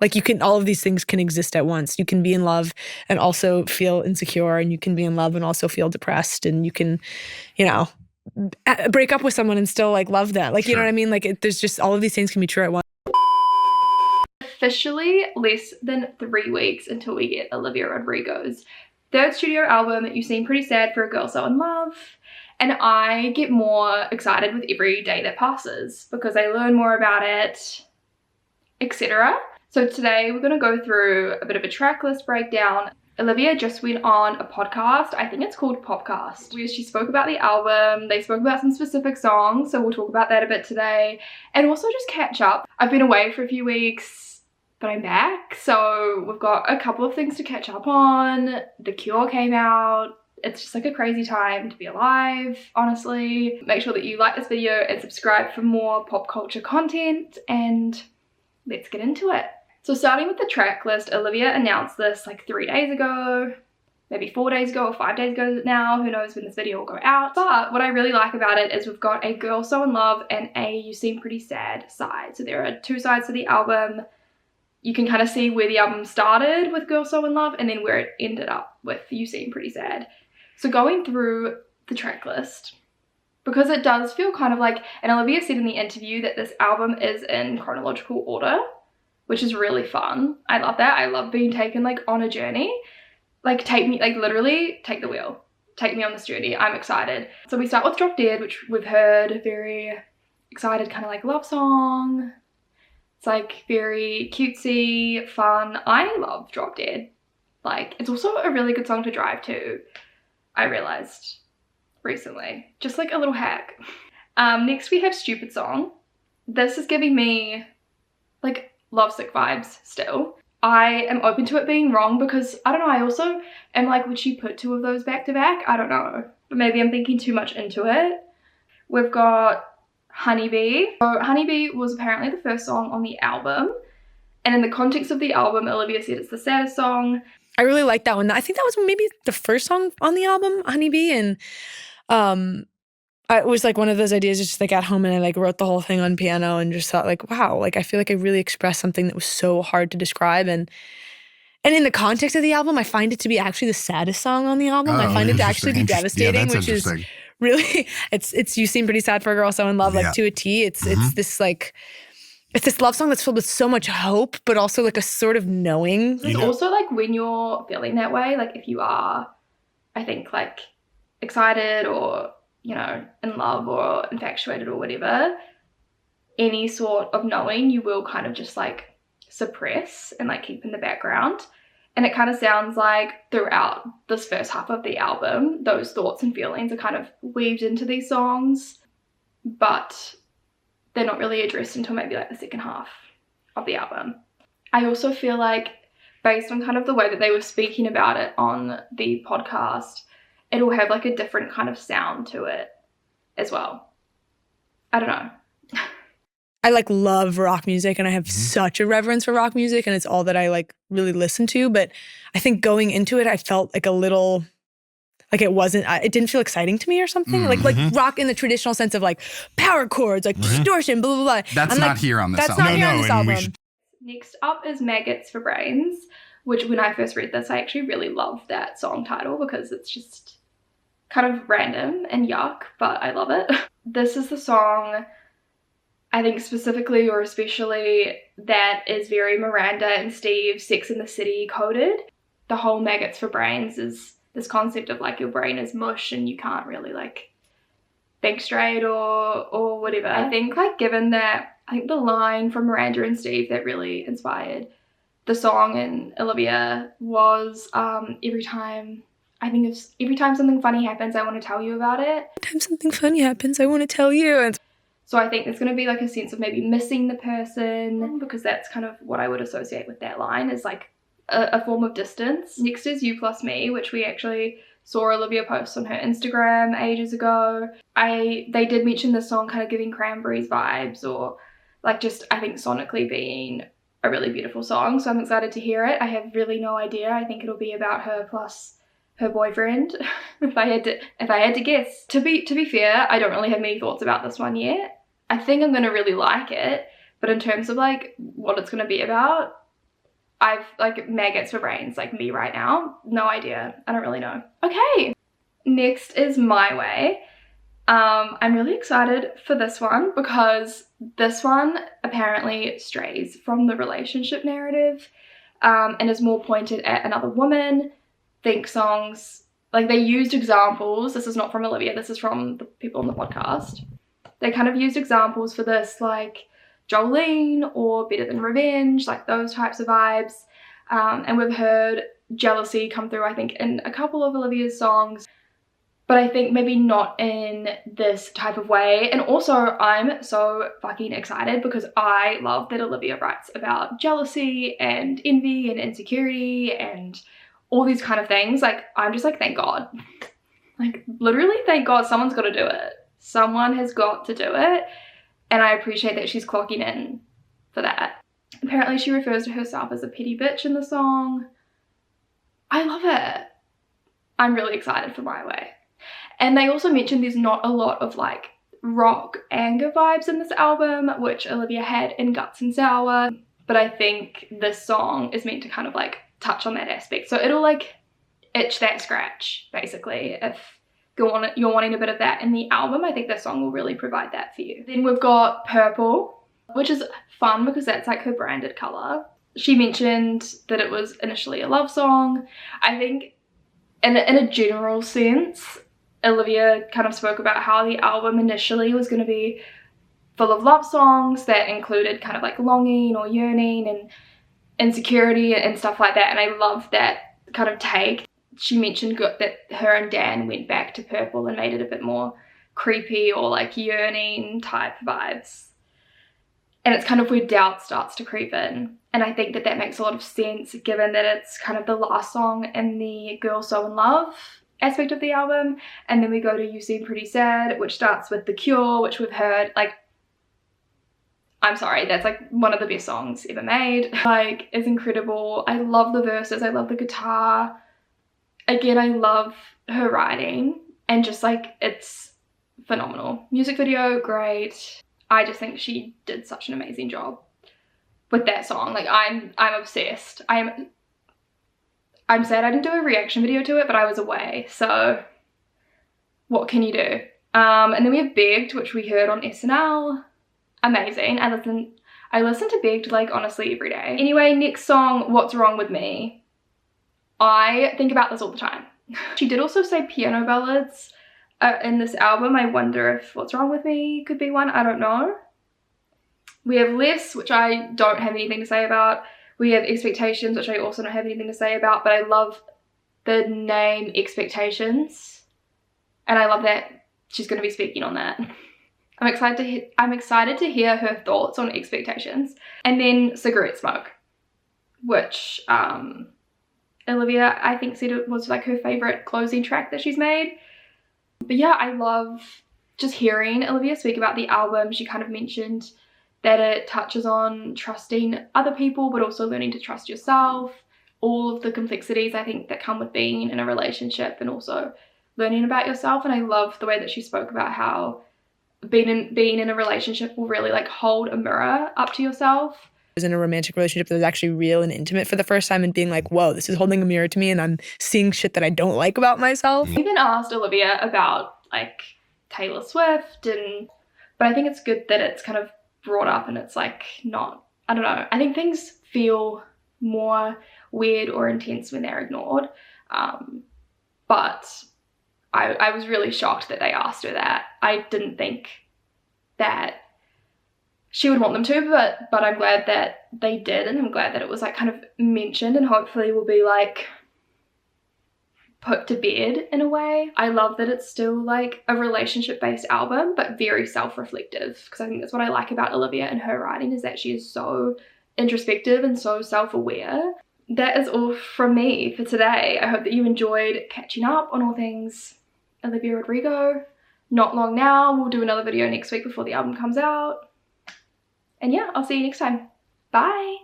Like all of these things can exist at once. You can be in love and also feel insecure, and you can be in love and also feel depressed, and you can, break up with someone and still like love them. Like, you know what I mean? Like there's just all of these things can be true at once. Officially less than 3 weeks until we get Olivia Rodrigo's third studio album, You Seem Pretty Sad for a Girl So In Love. And I get more excited with every day that passes because I learn more about it, etc. So today we're going to go through a bit of a track list breakdown. Olivia just went on a podcast, I think it's called Popcast, where she spoke about the album. They spoke about some specific songs, so we'll talk about that a bit today. And also just catch up. I've been away for a few weeks, but I'm back. So we've got a couple of things to catch up on. The Cure came out. It's just like a crazy time to be alive, honestly. Make sure that you like this video and subscribe for more pop culture content, and let's get into it. So starting with the track list, Olivia announced this like 3 days ago, maybe 4 days ago or 5 days ago now. Who knows when this video will go out. But what I really like about it is we've got a Girl So In Love and a You Seem Pretty Sad side. So there are 2 sides to the album. You can kind of see where the album started with Girl So In Love and then where it ended up with You Seem Pretty Sad. So going through the track list, because it does feel kind of like, and Olivia said in the interview that this album is in chronological order, which is really fun. I love that. I love being taken like on a journey. Like take me, like literally take the wheel. Take me on this journey. I'm excited. So we start with Drop Dead, which we've heard, very excited kind of like love song. It's like very cutesy, fun. I love Drop Dead. Like it's also a really good song to drive to, I realized recently. Just like a little hack. Next we have Stupid Song. This is giving me like lovesick vibes still. I am open to it being wrong because I don't know, I also am like, would she put 2 of those back to back? I don't know, but maybe I'm thinking too much into it. We've got Honeybee. So Honeybee was apparently the first song on the album, and in the context of the album, Olivia said it's the saddest song. I really like that one. I think that was maybe the first song on the album, Honeybee, and it was like one of those ideas just like at home, and I like wrote the whole thing on piano and just thought like, wow, like I feel like I really expressed something that was so hard to describe. And in the context of the album, I find it to be actually the saddest song on the album. I find it to actually be devastating, which is really, it's You Seem Pretty Sad for a Girl So In Love, like to a T. It's this like, it's this love song that's filled with so much hope, but also like a sort of knowing. It's also like when you're feeling that way, like if you are, I think like excited or, you know, in love or infatuated or whatever, any sort of knowing you will kind of just like suppress and like keep in the background. And it kind of sounds like throughout this first half of the album, those thoughts and feelings are kind of weaved into these songs, but they're not really addressed until maybe like the second half of the album. I also feel like based on kind of the way that they were speaking about it on the podcast, it'll have like a different kind of sound to it as well. I don't know. I like love rock music, and I have such a reverence for rock music, and it's all that I like really listen to. But I think going into it, I felt like a little, like it didn't feel exciting to me or something. Like rock in the traditional sense of like power chords, like distortion, blah, blah, blah. That's not here on this album. That's not here on this album. Next up is Maggots for Brains, which when I first read this, I actually really loved that song title because it's just kind of random and yuck, but I love it. This is the song, I think specifically or especially, that is very Miranda and Steve Sex and the City coded. The whole Maggots for Brains is this concept of like your brain is mush and you can't really like think straight or whatever. I think like given that, I think the line from Miranda and Steve that really inspired the song and Olivia was every time something funny happens, I want to tell you about it. Every time something funny happens, I want to tell you. And so I think there's going to be like a sense of maybe missing the person, because that's kind of what I would associate with that line, is like a form of distance. Next is You Plus Me, which we actually saw Olivia post on her Instagram ages ago. They did mention this song kind of giving Cranberries vibes, or like just I think sonically being a really beautiful song. So I'm excited to hear it. I have really no idea. I think it'll be about her plus her boyfriend, if I had to guess. To be fair, I don't really have many thoughts about this one yet. I think I'm gonna really like it, but in terms of like what it's gonna be about, I've like maggots for brains, like me right now. No idea. I don't really know. Okay, next is My Way. I'm really excited for this one because this one apparently strays from the relationship narrative and is more pointed at another woman. Think songs, like they used examples. This is not from Olivia, this is from the people on the podcast. They kind of used examples for this, like Jolene or Better Than Revenge, like those types of vibes. And we've heard jealousy come through, I think, in a couple of Olivia's songs, but I think maybe not in this type of way. And also, I'm so fucking excited because I love that Olivia writes about jealousy and envy and insecurity and all these kind of things. Like, I'm just like, thank God. Like, literally, thank God someone's got to do it. Someone has got to do it. And I appreciate that she's clocking in for that. Apparently, she refers to herself as a petty bitch in the song. I love it. I'm really excited for My Way. And they also mentioned there's not a lot of like rock anger vibes in this album, which Olivia had in Guts and Sour. But I think this song is meant to kind of like touch on that aspect. So it'll like itch that scratch, basically. If you're wanting a bit of that in the album, I think this song will really provide that for you. Then we've got Purple, which is fun because that's like her branded color. She mentioned that it was initially a love song. I think in a general sense, Olivia kind of spoke about how the album initially was going to be full of love songs that included kind of like longing or yearning and insecurity and stuff like that. And I love that kind of take. She mentioned that her and Dan went back to Purple and made it a bit more creepy or like yearning type vibes. And it's kind of where doubt starts to creep in. And I think that that makes a lot of sense given that it's kind of the last song in the Girl So In Love aspect of the album. And then we go to You Seem Pretty Sad, which starts with The Cure, which we've heard, like, I'm sorry, that's like one of the best songs ever made. Like, it's incredible. I love the verses, I love the guitar. Again, I love her writing and just like, it's phenomenal. Music video, great. I just think she did such an amazing job with that song. Like, I'm obsessed. I'm sad I didn't do a reaction video to it, but I was away, so what can you do? And then we have Begged, which we heard on SNL. Amazing. I listen to Begged like honestly every day. Anyway, next song, What's Wrong With Me. I think about this all the time. She did also say piano ballads in this album. I wonder if What's Wrong With Me could be one. I don't know. We have Less, which I don't have anything to say about. We have Expectations, which I also don't have anything to say about, but I love the name Expectations. And I love that she's going to be speaking on that. I'm excited to hear her thoughts on Expectations. And then Cigarette Smoke, which Olivia, I think, said it was like her favorite closing track that she's made. But yeah, I love just hearing Olivia speak about the album. She kind of mentioned that it touches on trusting other people, but also learning to trust yourself. All of the complexities, I think, that come with being in a relationship and also learning about yourself. And I love the way that she spoke about how being in a relationship will really like hold a mirror up to yourself. I was in a romantic relationship that was actually real and intimate for the first time and being like, whoa, this is holding a mirror to me and I'm seeing shit that I don't like about myself. I even asked Olivia about like Taylor Swift, but I think it's good that it's kind of brought up and it's like not, I don't know, I think things feel more weird or intense when they're ignored. But I was really shocked that they asked her that. I didn't think that she would want them to, but I'm glad that they did, and I'm glad that it was like kind of mentioned and hopefully will be like put to bed in a way. I love that it's still like a relationship based album but very self-reflective, because I think that's what I like about Olivia and her writing, is that she is so introspective and so self-aware. That is all from me for today. I hope that you enjoyed catching up on all things Olivia Rodrigo. Not long now, we'll do another video next week before the album comes out. And yeah, I'll see you next time. Bye!